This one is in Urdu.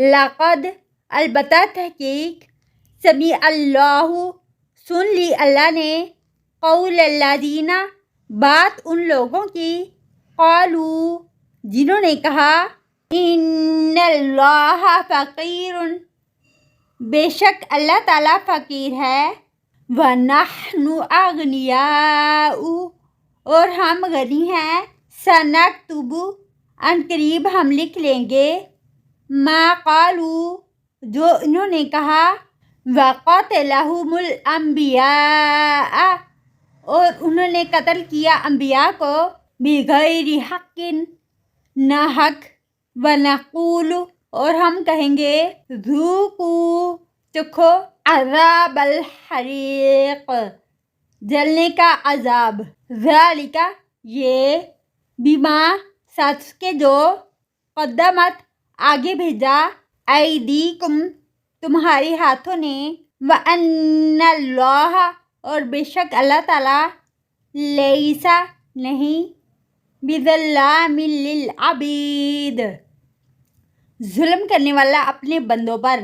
لقد البتہ تحقیق سمیع اللہ سن لی اللہ نے قول الذین بات ان لوگوں کی قالوا جنہوں نے کہا ان اللہ فقیر بے شک اللہ تعالیٰ فقیر ہے ونحن اغنیاء اور ہم غنی ہیں سنکتب ان قریب ہم لکھ لیں گے ما قالوا جو انہوں نے کہا وقتلہم الانبیاء اور انہوں نے قتل کیا انبیاء کو بغیر حق نہ حق ونقول اور ہم کہیں گے ذوقوا چکھو عذاب الحریق جلنے کا عذاب ذالک یہ بما ساتھ کے جو قدمت آگے بھیجا ایدیکم تمہارے ہاتھوں نے وان اللہ اور بے شک اللہ تعالیٰ لیسا نہیں بظلام للعبید ظلم کرنے والا اپنے بندوں پر